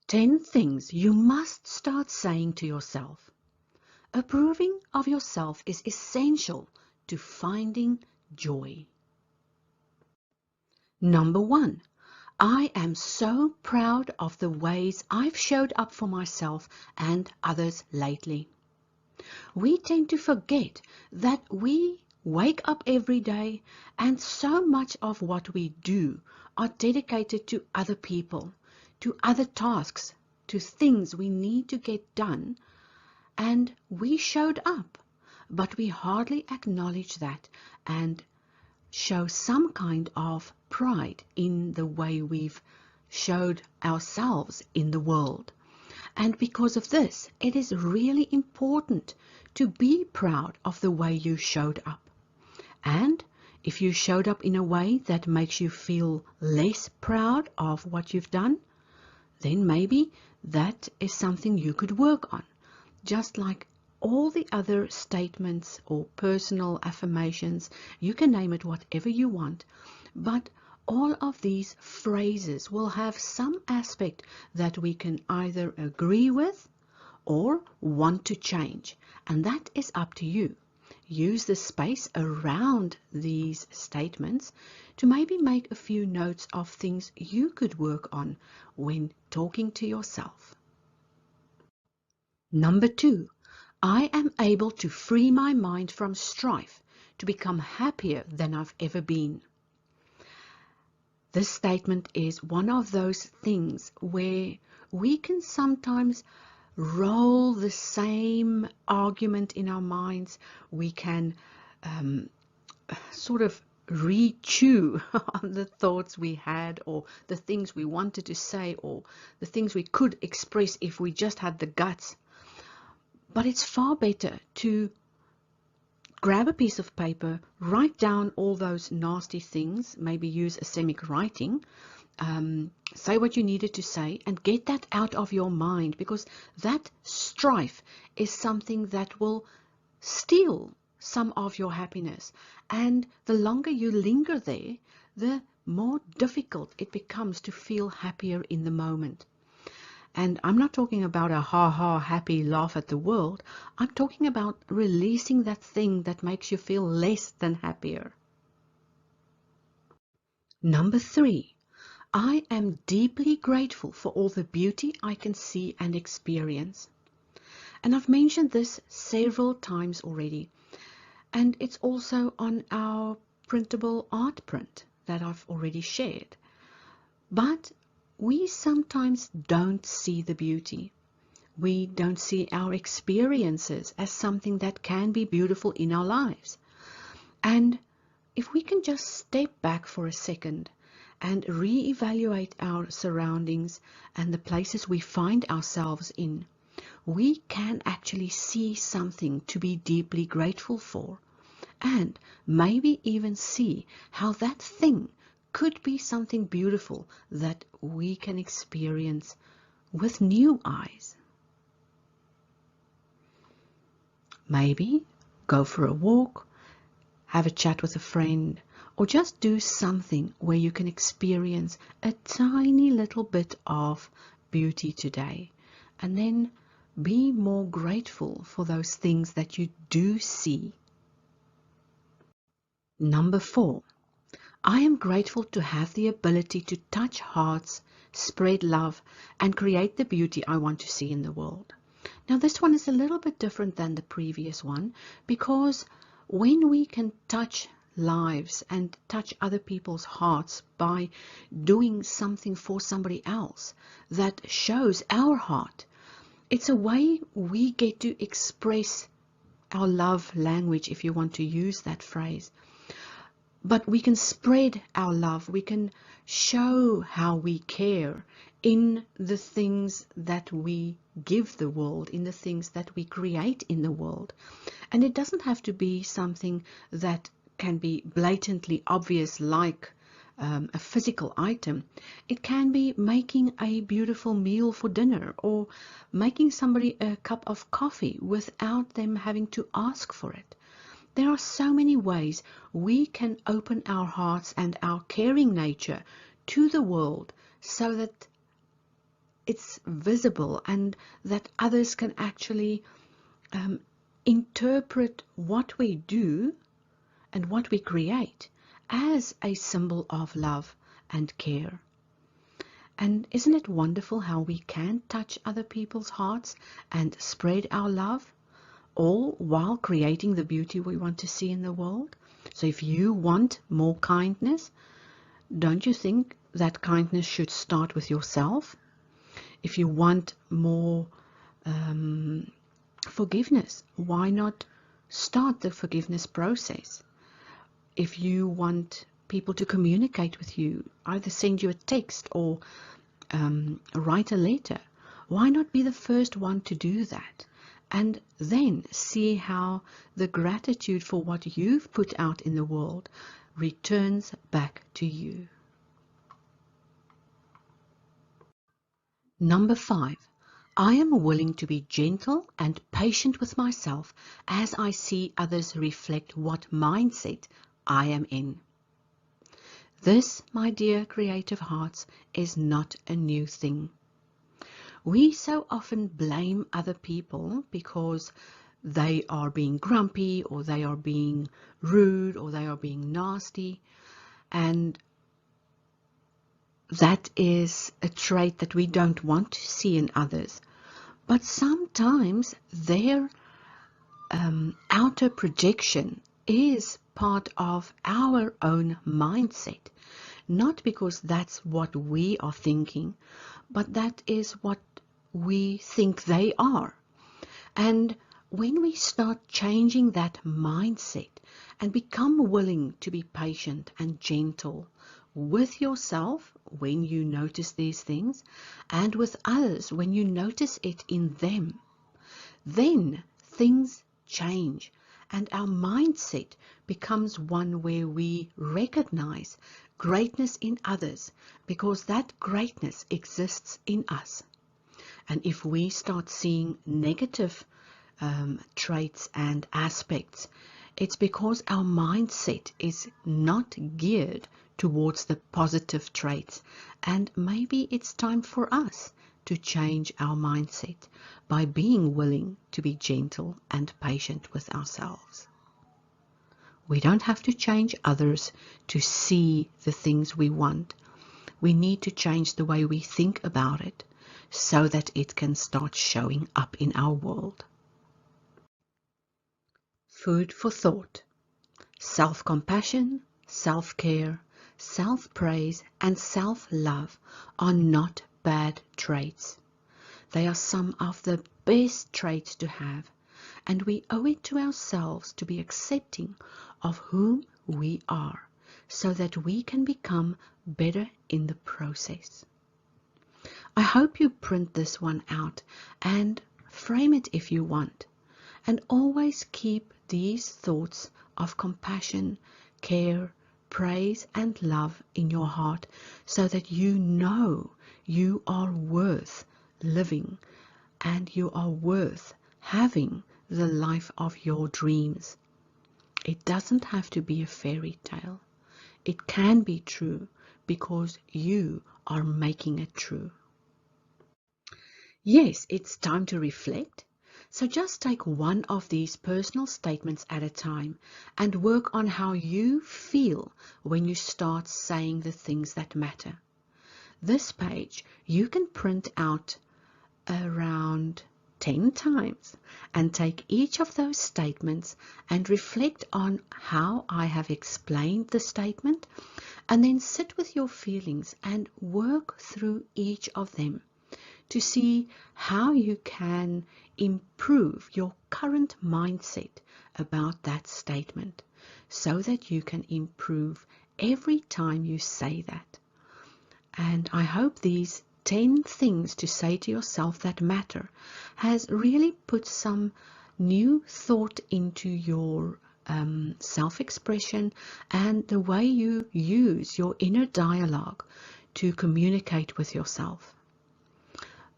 10 things you must start saying to yourself. Approving of yourself is essential to finding joy. Number 1. I am so proud of the ways I've showed up for myself and others lately. We tend to forget that we wake up every day and so much of what we do are dedicated to other people, to other tasks, to things we need to get done, and we showed up, but we hardly acknowledge that and show some kind of pride in the way we've showed ourselves in the world. And because of this, it is really important to be proud of the way you showed up. And if you showed up in a way that makes you feel less proud of what you've done, then maybe that is something you could work on. Just like all the other statements or personal affirmations, you can name it whatever you want, but all of these phrases will have some aspect that we can either agree with or want to change, and that is up to you. Use the space around these statements to maybe make a few notes of things you could work on when talking to yourself. Number 2, I am able to free my mind from strife to become happier than I've ever been. This statement is one of those things where we can sometimes roll the same argument in our minds. We can sort of re-chew on the thoughts we had, or the things we wanted to say, or the things we could express if we just had the guts. But it's far better to grab a piece of paper, write down all those nasty things, maybe use asemic writing, say what you needed to say, and get that out of your mind, because that strife is something that will steal some of your happiness. And the longer you linger there, the more difficult it becomes to feel happier in the moment. And I'm not talking about a ha-ha happy laugh at the world. I'm talking about releasing that thing that makes you feel less than happier. Number 3, I am deeply grateful for all the beauty I can see and experience. And I've mentioned this several times already. And it's also on our printable art print that I've already shared. But we sometimes don't see the beauty. We don't see our experiences as something that can be beautiful in our lives. And if we can just step back for a second and re-evaluate our surroundings and the places we find ourselves in, we can actually see something to be deeply grateful for, and maybe even see how that thing could be something beautiful that we can experience with new eyes. Maybe go for a walk, have a chat with a friend, or just do something where you can experience a tiny little bit of beauty today, and then be more grateful for those things that you do see. Number 4, I am grateful to have the ability to touch hearts, spread love, and create the beauty I want to see in the world. Now, this one is a little bit different than the previous one, because when we can touch lives and touch other people's hearts by doing something for somebody else that shows our heart, it's a way we get to express our love language, if you want to use that phrase. But we can spread our love, we can show how we care in the things that we give the world, in the things that we create in the world. And it doesn't have to be something that can be blatantly obvious, like a physical item. It can be making a beautiful meal for dinner, or making somebody a cup of coffee without them having to ask for it. There are so many ways we can open our hearts and our caring nature to the world, so that it's visible and that others can actually interpret what we do and what we create as a symbol of love and care. And isn't it wonderful how we can touch other people's hearts and spread our love, all while creating the beauty we want to see in the world? So if you want more kindness, don't you think that kindness should start with yourself? If you want more forgiveness, why not start the forgiveness process? If you want people to communicate with you, either send you a text or write a letter, why not be the first one to do that? And then see how the gratitude for what you've put out in the world returns back to you. Number 5. I am willing to be gentle and patient with myself as I see others reflect what mindset I am in. This, my dear creative hearts, is not a new thing. We so often blame other people because they are being grumpy, or they are being rude, or they are being nasty, and that is a trait that we don't want to see in others. But sometimes their outer projection is part of our own mindset, not because that's what we are thinking, but that is what we think they are. And when we start changing that mindset and become willing to be patient and gentle with yourself when you notice these things, and with others when you notice it in them, then things change and our mindset becomes one where we recognize greatness in others, because that greatness exists in us. And if we start seeing negative traits and aspects, it's because our mindset is not geared towards the positive traits. And maybe it's time for us to change our mindset by being willing to be gentle and patient with ourselves. We don't have to change others to see the things we want. We need to change the way we think about it so that it can start showing up in our world. Food for thought. Self-compassion, self-care, self-praise, and self-love are not bad traits. They are some of the best traits to have, and we owe it to ourselves to be accepting of whom we are, so that we can become better in the process. I hope you print this one out and frame it if you want, and always keep these thoughts of compassion, care, praise, and love in your heart, so that you know you are worth living and you are worth having the life of your dreams. It doesn't have to be a fairy tale. It can be true because you are making it true. Yes, it's time to reflect. So just take one of these personal statements at a time and work on how you feel when you start saying the things that matter. This page you can print out around 10 times and take each of those statements and reflect on how I have explained the statement, and then sit with your feelings and work through each of them to see how you can improve your current mindset about that statement, so that you can improve every time you say that. And I hope these 10 things to say to yourself that matter has really put some new thought into your self-expression and the way you use your inner dialogue to communicate with yourself.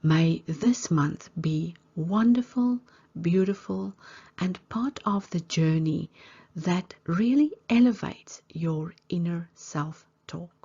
May this month be wonderful, beautiful, and part of the journey that really elevates your inner self-talk.